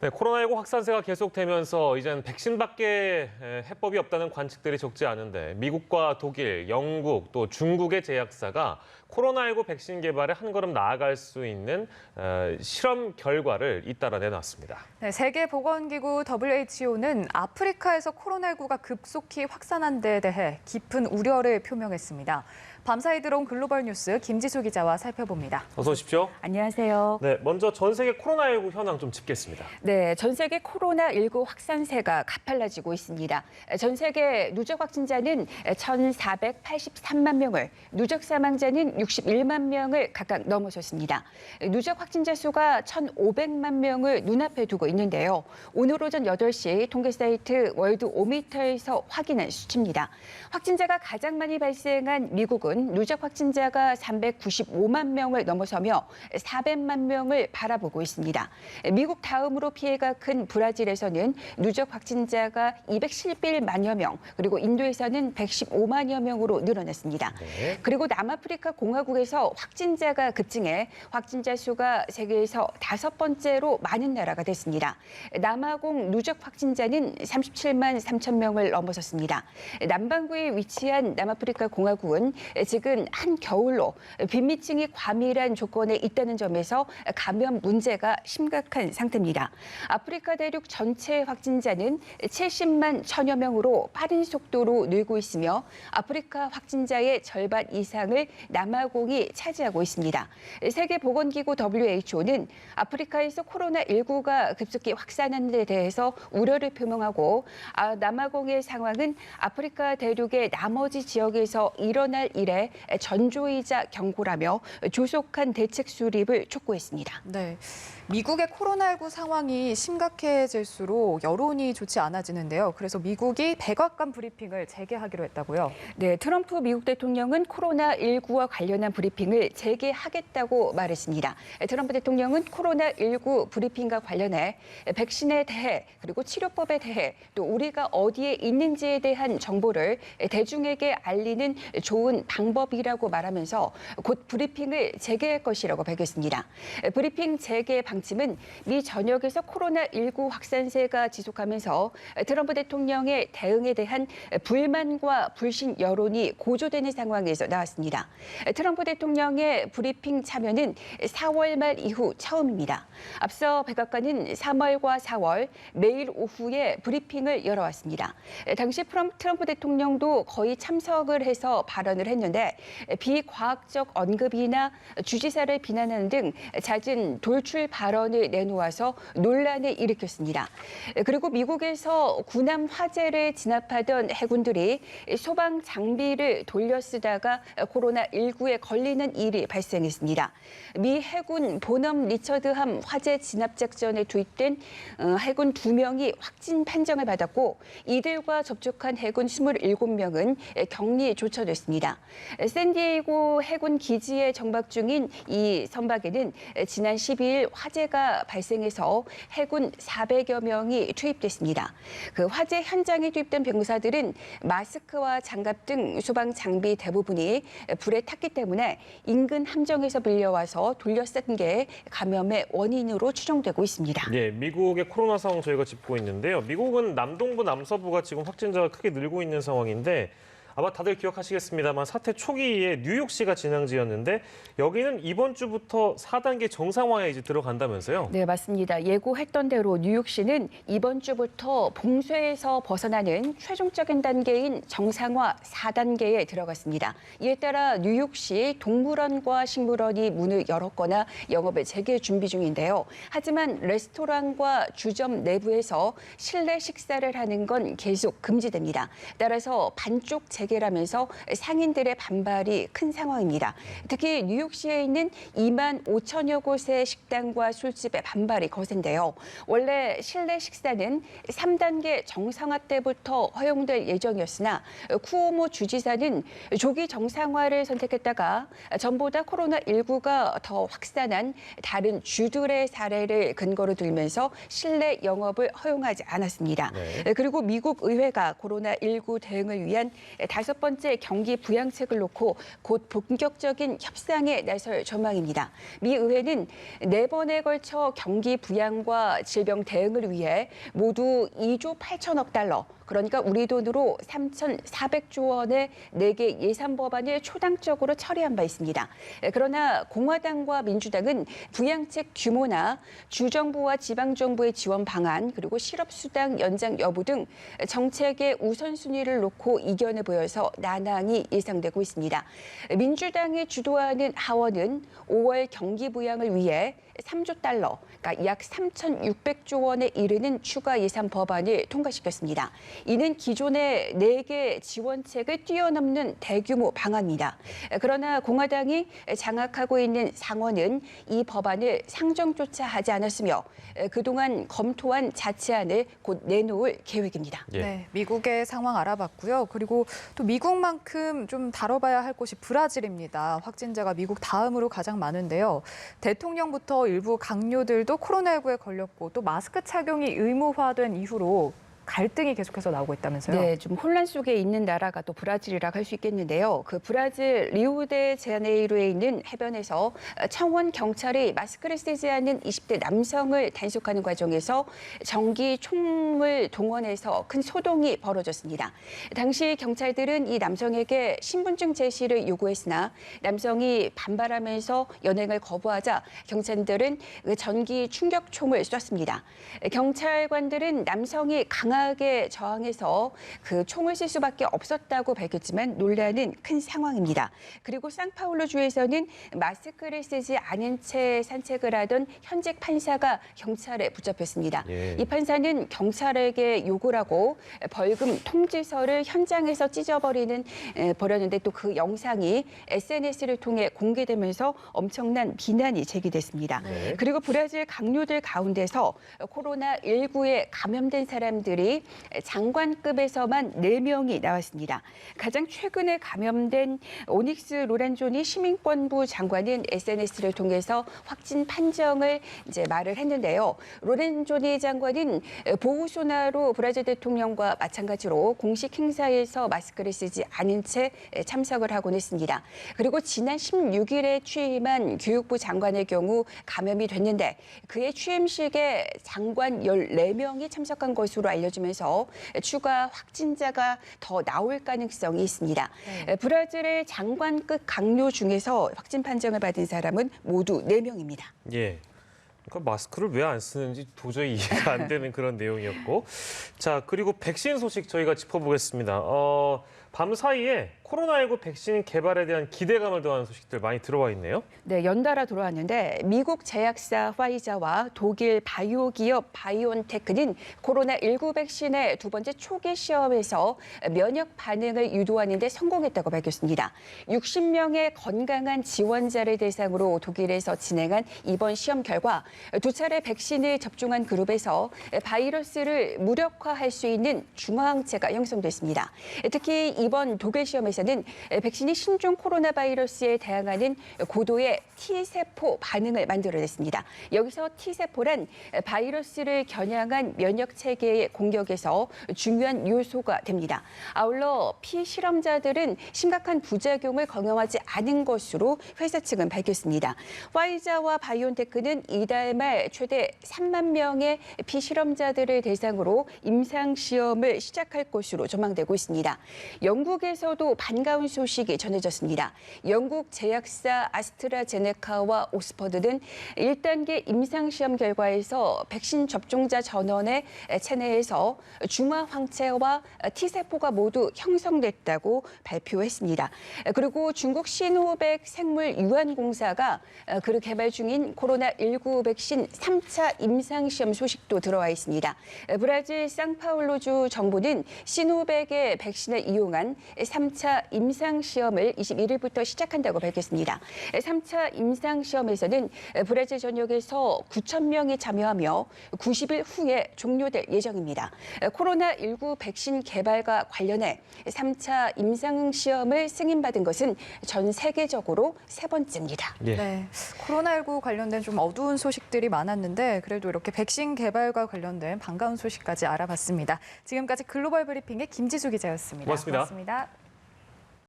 네, 코로나19 확산세가 계속되면서 이젠 백신밖에 해법이 없다는 관측들이 적지 않은데 미국과 독일, 영국, 또 중국의 제약사가 코로나19 백신 개발에 한 걸음 나아갈 수 있는 실험 결과를 잇따라 내놨습니다. 네, 세계보건기구 WHO는 아프리카에서 코로나19가 급속히 확산한 데에 대해 깊은 우려를 표명했습니다. 밤사이 들어온 글로벌 뉴스 김지수 기자와 살펴봅니다. 어서 오십시오. 안녕하세요. 네, 먼저 전 세계 코로나19 현황 좀 짚겠습니다. 네, 전 세계 코로나19 확산세가 가팔라지고 있습니다. 전 세계 누적 확진자는 1,483만 명을, 누적 사망자는 61만 명을 각각 넘어섰습니다. 누적 확진자 수가 1,500만 명을 눈앞에 두고 있는데요. 오늘 오전 8시 통계 사이트 월드 오미터에서 확인한 수치입니다. 확진자가 가장 많이 발생한 미국은 누적 확진자가 395만 명을 넘어서며 400만 명을 바라보고 있습니다. 미국 다음으로 피해가 큰 브라질에서는 누적 확진자가 211만여 명, 그리고 인도에서는 115만여 명으로 늘어났습니다. 네. 그리고 남아프리카 공화국에서 확진자가 급증해 확진자 수가 세계에서 5번째로 많은 나라가 됐습니다. 남아공 누적 확진자는 37만 3천 명을 넘어섰습니다. 남반구에 위치한 남아프리카 공화국은 지금 한겨울로 빈민층이 과밀한 조건에 있다는 점에서 감염 문제가 심각한 상태입니다. 아프리카 대륙 전체 확진자는 70만 1천여 명으로 빠른 속도로 늘고 있으며 아프리카 확진자의 절반 이상을 남아공이 차지하고 있습니다. 세계보건기구 WHO는 아프리카에서 코로나19가 급속히 확산한 데 대해서 우려를 표명하고 남아공의 상황은 아프리카 대륙의 나머지 지역에서 일어날 일에 전조이자 경고라며 조속한 대책 수립을 촉구했습니다. 네, 미국의 코로나19 상황이 심각해질수록 여론이 좋지 않아지는데요. 그래서 미국이 백악관 브리핑을 재개하기로 했다고요. 네, 트럼프 미국 대통령은 코로나19와 관련한 브리핑을 재개하겠다고 말했습니다. 트럼프 대통령은 코로나19 브리핑과 관련해 백신에 대해 그리고 치료법에 대해 또 우리가 어디에 있는지에 대한 정보를 대중에게 알리는 좋은 방법이라고 말하면서 곧 브리핑을 재개할 것이라고 밝혔습니다. 브리핑 재개 방침은 미 전역에서 코로나19 확산세가 지속하면서 트럼프 대통령의 대응에 대한 불만과 불신 여론이 고조되는 상황에서 나왔습니다. 트럼프 대통령의 브리핑 참여는 4월 말 이후 처음입니다. 앞서 백악관은 3월과 4월 매일 오후에 브리핑을 열어왔습니다. 당시 트럼프 대통령도 거의 참석을 해서 발언을 했는데 비과학적 언급이나 주지사를 비난하는 등 잦은 돌출 발언을 내놓아서 논란을 일으켰습니다. 그리고 미국에서 군함 화재를 진압하던 해군들이 소방 장비를 돌려 쓰다가 코로나19에 걸리는 일이 발생했습니다. 미 해군 본엄 리처드함 화재 진압 작전에 투입된 해군 2명이 확진 판정을 받았고 이들과 접촉한 해군 27명은 격리 조처됐습니다. 샌디에이고 해군 기지에 정박 중인 이 선박에는 지난 12일 화재가 발생해서 해군 400여 명이 투입됐습니다. 그 화재 현장에 투입된 병사들은 마스크와 장갑 등 소방 장비 대부분이 불에 탔기 때문에 인근 함정에서 빌려와서 돌려쓴 게 감염의 원인으로 추정되고 있습니다. 네, 미국의 코로나 상황 저희가 짚고 있는데요. 미국은 남동부, 남서부가 지금 확진자가 크게 늘고 있는 상황인데 아마 다들 기억하시겠습니다만 사태 초기에 뉴욕시가 진앙지였는데 여기는 이번 주부터 4단계 정상화에 이제 들어간다면서요? 네, 맞습니다. 예고했던 대로 뉴욕시는 이번 주부터 봉쇄에서 벗어나는 최종적인 단계인 정상화 4단계에 들어갔습니다. 이에 따라 뉴욕시 동물원과 식물원이 문을 열었거나 영업을 재개 준비 중인데요. 하지만 레스토랑과 주점 내부에서 실내 식사를 하는 건 계속 금지됩니다. 따라서 반쪽 재개라면서 상인들의 반발이 큰 상황입니다. 특히 뉴욕시에 있는 2만 5천여 곳의 식당과 술집의 반발이 거센데요. 원래 실내 식사는 3단계 정상화 때부터 허용될 예정이었으나 쿠오모 주지사는 조기 정상화를 선택했다가 전보다 코로나19가 더 확산한 다른 주들의 사례를 근거로 들면서 실내 영업을 허용하지 않았습니다. 네. 그리고 미국 의회가 코로나19 대응을 위한 다섯 번째 경기 부양책을 놓고 곧 본격적인 협상에 나설 전망입니다. 미 의회는 4번에 걸쳐 경기 부양과 질병 대응을 위해 모두 2조 8천억 달러, 그러니까 우리 돈으로 3,400조 원의 4개 예산 법안을 초당적으로 처리한 바 있습니다. 그러나 공화당과 민주당은 부양책 규모나 주정부와 지방정부의 지원 방안, 그리고 실업수당 연장 여부 등 정책의 우선순위를 놓고 이견을 보여서 난항이 예상되고 있습니다. 민주당이 주도하는 하원은 5월 경기 부양을 위해 3조 달러, 그러니까 약 3,600조 원에 이르는 추가 예산 법안을 통과시켰습니다. 이는 기존의 4개 지원책을 뛰어넘는 대규모 방안입니다. 그러나 공화당이 장악하고 있는 상원은 이 법안을 상정조차 하지 않았으며 그동안 검토한 자체안을 곧 내놓을 계획입니다. 예. 네, 미국의 상황 알아봤고요. 그리고 또 미국만큼 좀 다뤄봐야 할 곳이 브라질입니다. 확진자가 미국 다음으로 가장 많은데요. 대통령부터 일부 강요들도 코로나19에 걸렸고 또 마스크 착용이 의무화된 이후로 갈등이 계속해서 나오고 있다면서요? 네, 좀 혼란 속에 있는 나라가 또 브라질이라고 할 수 있겠는데요. 그 브라질 리우데자네이루에 있는 해변에서 청원 경찰이 마스크를 쓰지 않는 20대 남성을 단속하는 과정에서 전기 총을 동원해서 큰 소동이 벌어졌습니다. 당시 경찰들은 이 남성에게 신분증 제시를 요구했으나 남성이 반발하면서 연행을 거부하자 경찰들은 전기 충격총을 쐈습니다. 경찰관들은 남성이 강하게 저항해서 그 총을 쓸 수밖에 없었다고 밝혔지만 논란은 큰 상황입니다. 그리고 상파울루주에서는 마스크를 쓰지 않은 채 산책을 하던 현직 판사가 경찰에 붙잡혔습니다. 예. 이 판사는 경찰에게 욕을 하고 벌금 통지서를 현장에서 버렸는데 또 그 영상이 SNS를 통해 공개되면서 엄청난 비난이 제기됐습니다. 네. 그리고 브라질 강요들 가운데서 코로나19에 감염된 사람들이 장관급에서만 4명이 나왔습니다. 가장 최근에 감염된 오닉스 로렌조니 시민권부 장관은 SNS를 통해서 확진 판정을 말을 했는데요. 로렌조니 장관은 보우소나로 브라질 대통령과 마찬가지로 공식 행사에서 마스크를 쓰지 않은 채 참석을 하곤 했습니다. 그리고 지난 16일에 취임한 교육부 장관의 경우 감염이 됐는데 그의 취임식에 장관 14명이 참석한 것으로 알려지면서 추가 확진자가 더 나올 가능성이 있습니다. 브라질의 장관급 강요 중에서 확진 판정을 받은 사람은 모두 4명입니다. 예. 그러니까 마스크를 왜 안 쓰는지 도저히 이해가 안 되는 그런 내용이었고. 자, 그리고 백신 소식 저희가 짚어보겠습니다. 밤 사이에 코로나19 백신 개발에 대한 기대감을 더하는 소식들 많이 들어와 있네요. 네, 연달아 들어왔는데 미국 제약사 화이자와 독일 바이오 기업 바이온테크는 코로나19 백신의 2번째 초기 시험에서 면역 반응을 유도하는 데 성공했다고 밝혔습니다. 60명의 건강한 지원자를 대상으로 독일에서 진행한 이번 시험 결과 2차례 백신을 접종한 그룹에서 바이러스를 무력화할 수 있는 중화항체가 형성됐습니다. 특히 이번 독일 시험에서는 백신이 신종 코로나 바이러스에 대항하는 고도의 T세포 반응을 만들어냈습니다. 여기서 T세포란 바이러스를 겨냥한 면역 체계의 공격에서 중요한 요소가 됩니다. 아울러 피실험자들은 심각한 부작용을 경험하지 않은 것으로 회사 측은 밝혔습니다. 화이자와 바이온테크는 이달 말 최대 3만 명의 피실험자들을 대상으로 임상시험을 시작할 것으로 전망되고 있습니다. 영국에서도 반가운 소식이 전해졌습니다. 영국 제약사 아스트라제네카와 옥스퍼드는 1단계 임상시험 결과에서 백신 접종자 전원의 체내에서 중화황체와 T세포가 모두 형성됐다고 발표했습니다. 그리고 중국 시노백 생물유한공사가 그 개발 중인 코로나19 백신 3차 임상시험 소식도 들어와 있습니다. 브라질 상파울루주 정부는 시노백의 백신을 이용한 3차 임상시험을 21일부터 시작한다고 밝혔습니다. 3차 임상시험에서는 브라질 전역에서 9천 명이 참여하며 90일 후에 종료될 예정입니다. 코로나19 백신 개발과 관련해 3차 임상시험을 승인받은 것은 전 세계적으로 3번째입니다. 예. 네, 코로나19 관련된 좀 어두운 소식들이 많았는데 그래도 이렇게 백신 개발과 관련된 반가운 소식까지 알아봤습니다. 지금까지 글로벌 브리핑의 김지수 기자였습니다. 고맙습니다. 고맙습니다.